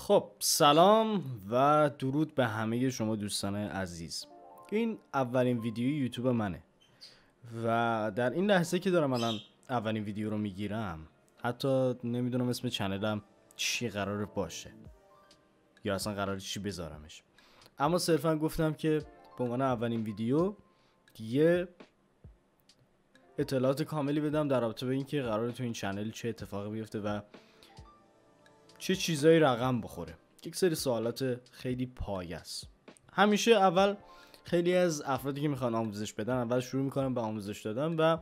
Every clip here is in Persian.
خب سلام و درود به همه شما دوستان عزیز. این اولین ویدیوی یوتیوب منه و در این لحظه که دارم الان اولین ویدیو رو میگیرم حتی نمیدونم اسم چنلم چی قراره باشه یا اصلا قراره چی بذارمش، اما صرفا گفتم که به عنوان اولین ویدیو یه اطلاعات کاملی بدم در رابطه به اینکه قراره تو این چنل چه اتفاقی بیفته و چه چیزایی رقم بخوره. یک سری سوالات خیلی پایه است. همیشه اول خیلی از افرادی که میخوان آموزش بدن اول شروع میکنن به آموزش دادن و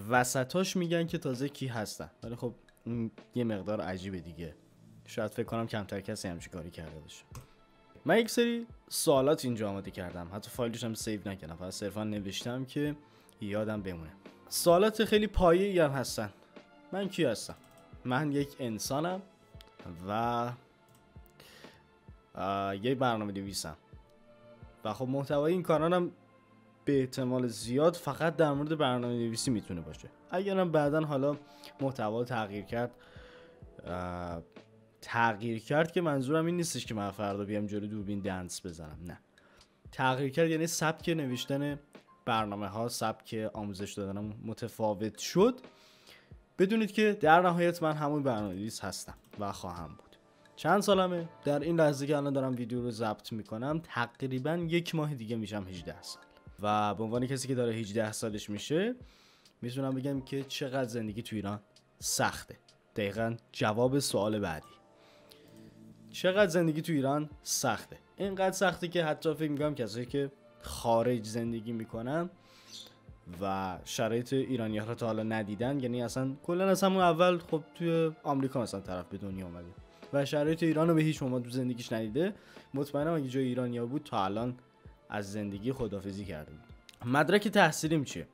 وسطاش میگن که تازه کی هستن، ولی خب این یه مقدار عجیبه دیگه. شاید فکر کنم کمتر کسی همچین کاری کرده باشه. من یک سری سوالات اینجا آماده کردم، حتی فایلش هم سیو نکردم، فقط صرفا نوشتم که یادم بمونه. سوالات خیلی پایه‌ای هم هستن. من کی هستم؟ من یک انسانم و یه برنامه نویسم و خب محتوای این کانالم به احتمال زیاد فقط در مورد برنامه نویسی میتونه باشه. اگرم بعدن حالا محتوا تغییر کرد که منظورم این نیستش که من فردا بیام جلوی دوربین دنس بزنم، نه. تغییر کرد یعنی سبک نوشتن برنامه ها، سبک آموزش دادنم متفاوت شد. بدونید که در نهایت من همون برنامه‌نویس هستم و خواهم بود. چند سالمه؟ در این لحظه که الان دارم ویدیو رو ضبط میکنم تقریبا 1 ماه دیگه میشم 18 سال و به عنوان کسی که داره 18 سالش میشه میتونم بگم که چقدر زندگی تو ایران سخته. دقیقاً جواب سوال بعدی. چقدر زندگی تو ایران سخته؟ اینقدر سخته که حتی فکر میکنم کسایی که خارج زندگی میکنن و شرایط ایرانی‌ها رو تا حالا ندیدن، یعنی اصلا کلا از همون اول خب توی آمریکا مثلا طرف به دنیا اومده و شرایط ایران رو به هیچ عنوان تو زندگیش ندیده، مطمئنم اگه جای ایرانی‌ها بود تا الان از زندگی خداحافظی کرده بود. مدرک تحصیلیم چیه؟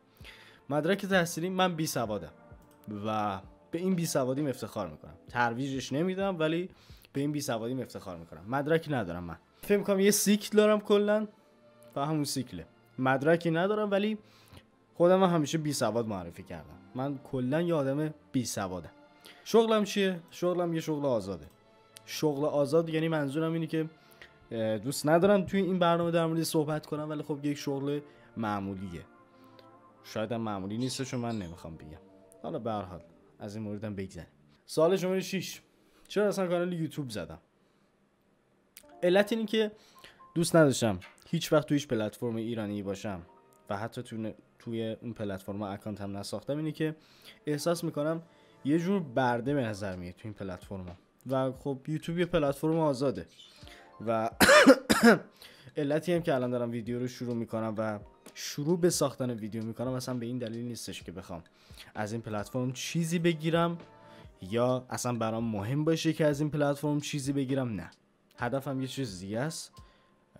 مدرک تحصیلیم من بی سوادم و به این بی سوادیم افتخار میکنم. ترویجش نمیدم ولی به این بی سوادیم افتخار میکنم. مدرکی ندارم. من فکر میکنم یه سیکل دارم کلا و همون سیکله. مدرکی ندارم ولی خودم همیشه بی سواد معرفی کردم. من کلا یه آدم بی سوادم. شغلم چیه؟ شغلم یه شغل آزاده. شغل آزاد یعنی منظورم اینه که دوست ندارم توی این برنامه در موردش صحبت کنم، ولی خب یک شغل معمولیه. شاید هم معمولی نیست چون من نمیخوام بگم. حالا به هر حال از این موردم بگذریم. سوال شماره 6: چرا اصلا کانال یوتیوب زدم؟ علت اینه که دوست نداشتم هیچ وقت توی هیچ پلتفرم ایرانی باشم و حتی توی اون پلتفرم اکانت هم نساختم. اینه که احساس میکنم یه جور برده به نظر میاد توی این پلتفرم و خب یوتیوب یه پلتفرم آزاده و علتی هم که الان دارم ویدیو رو شروع میکنم و شروع به ساختن ویدیو میکنم اصلا به این دلیل نیستش که بخوام از این پلتفرم چیزی بگیرم یا اصلا برام مهم باشه که از این پلتفرم چیزی بگیرم، نه. هدفم یه چیز دیگه است.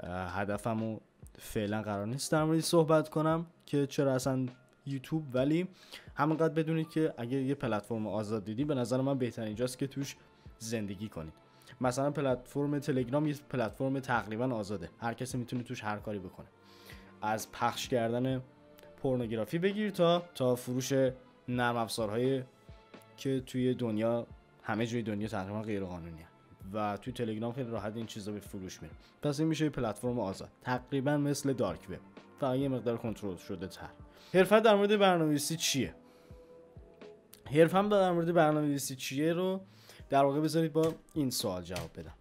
هدفمو فعلا قرار نیست در موردش صحبت کنم که چرا اصلا یوتیوب، ولی همونقدر بدونید که اگه یه پلتفرم آزاد دیدی به نظر من بهترین اینجاست که توش زندگی کنید. مثلا پلتفرم تلگرام یه پلتفرم تقریبا آزاده، هر کسی میتونه توش هر کاری بکنه، از پخش کردن پورنوگرافی بگیر تا فروش نرم افزارهای که توی دنیا همه جای دنیا تقریبا غیر قانونیه و توی تلگرام خیلی راحت این چیزا به فروش میره. پس این میشه یه پلتفرم آزاد، تقریبا مثل دارک وب، فقط یه مقدار کنترل شده تر. حرفت در مورد برنامه‌نویسی چیه؟ حرفم در مورد برنامه‌نویسی چیه رو در واقع بذارید با این سوال جواب بدم.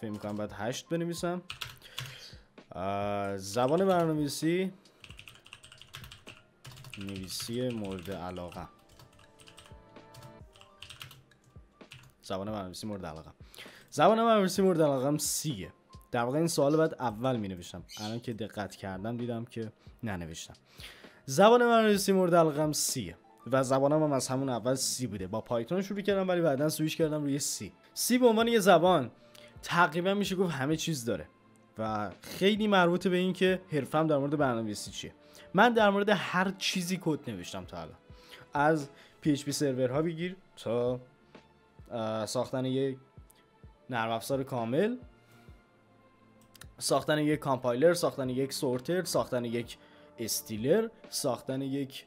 فکر می‌کنم بعد 8 بنویسم. زبان برنامه‌نویسی نویسی مورد علاقه. زبان برنامه‌نویسی مورد علاقه. زبان برنامه‌نویسی مورد علاقه‌م سیه. در واقع این سوال بعد اول می‌نوشتم. الان که دقت کردم دیدم که ننوشتم. زبان برنامه‌نویسی مورد علاقه‌م سیه و زبانم هم از همون اول سی بوده. با پایتون شروع کردم ولی بعداً سویچ کردم روی سی. سی به عنوان یه زبان تقریبا میشه گفت همه چیز داره و خیلی مربوطه به این که حرفم در مورد برنامه‌نویسی چیه. من در مورد هر چیزی کد نوشتم تا الان. از PHP سرورها بگیر تا ساختن یک نرم افزار کامل، ساختن یک کامپایلر، ساختن یک سورتر، ساختن یک استیلر، ساختن یک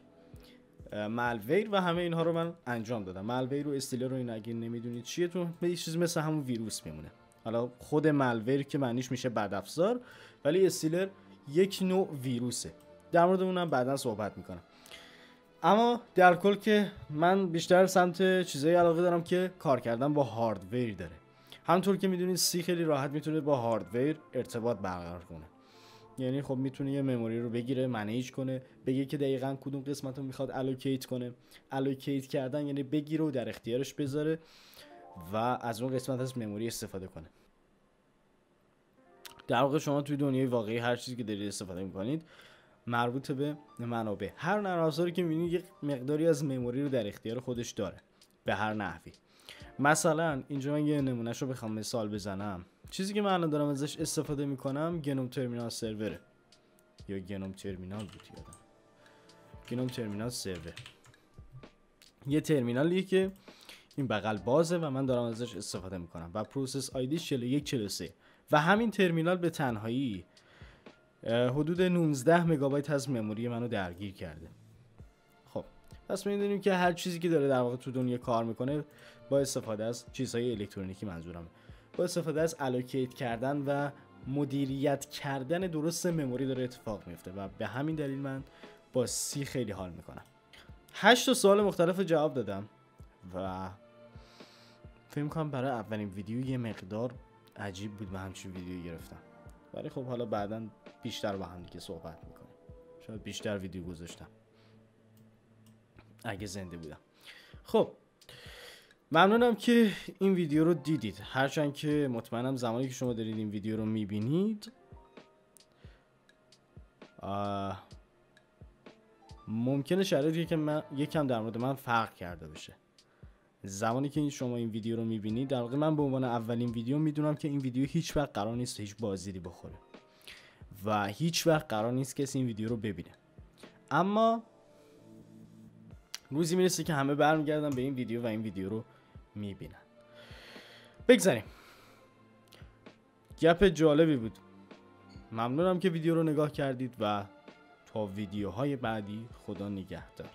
مالویر و همه اینها رو من انجام دادم. مالویر و استیلر رو این اگه نمیدونید چیه، تو به چیز مثل همون ویروس میمونه. حالا خود مالویر که معنیش میشه بدافزار، ولی استیلر یک نوع ویروسه. در مورد اونم بعدا صحبت میکنم. اما در کل که من بیشتر سمت چیزایی علاقه دارم که کار کردن با هاردویر داره. همونطور که میدونید سی خیلی راحت میتونه با هاردویر ارتباط برقرار کنه. یعنی خب میتونه یه مموری رو بگیره، منیج کنه، بگه که دقیقاً کدوم قسمت رو میخواد الوکیت کنه. الوکیت کردن یعنی بگیره و در اختیارش بذاره و از اون قسمت از مموری استفاده کنه. در واقع شما توی دنیای واقعی هر چیزی که دارید استفاده میکنید مربوط به منابع. هر نرم افزاری که میبینید یک مقداری از مموری رو در اختیار خودش داره به هر نحوی. مثلا اینجا من یه نمونهشو بخوام مثال بزنم، چیزی که من الان دارم ازش استفاده میکنم گنوم ترمینال سروره، یا گنوم ترمینال بود یادم، گنوم ترمینال سرور. یه ترمینالیه که این بغل بازه و من دارم ازش استفاده میکنم و پروسس آیدی 4143 و همین ترمینال به تنهایی حدود 19 مگابایت از مموری منو درگیر کرده. خب پس می‌دونیم که هر چیزی که داره در واقع تو دنیا کار میکنه با استفاده از چیزهای الکترونیکی، منظورم با استفاده از الوکیت کردن و مدیریت کردن درست مموری داره اتفاق میفته و به همین دلیل من با سی خیلی حال میکنم. 8 سوال مختلف جواب دادم و فکر می‌کنم برای اولین ویدیو یه مقدار عجیب بود من همچین ویدیویی گرفتم، ولی خب حالا بعداً بیشتر با هم دیگه صحبت میکنیم. شاید بیشتر ویدیو گذاشتم اگه زنده بودم. خب ممنونم که این ویدیو رو دیدید، هرچند که مطمئنم زمانی که شما دارید این ویدیو رو میبینید ممکنه شرایطی که من یکم در مورد من فرق کرده باشه. زمانی که شما این ویدیو رو میبینید در واقع من به عنوان اولین ویدیو میدونم که این ویدیو هیچ وقت قرار نیست هیچ بازدیدی بخوره و هیچ وقت قرار نیست کسی این ویدیو رو ببینه، اما روزی میرسه که همه برمیگردن به این ویدیو و این ویدیو رو میبینن. بگذاریم، گپ جالبی بود. ممنونم که ویدیو رو نگاه کردید و تا ویدیوهای بعدی خدا نگهدار.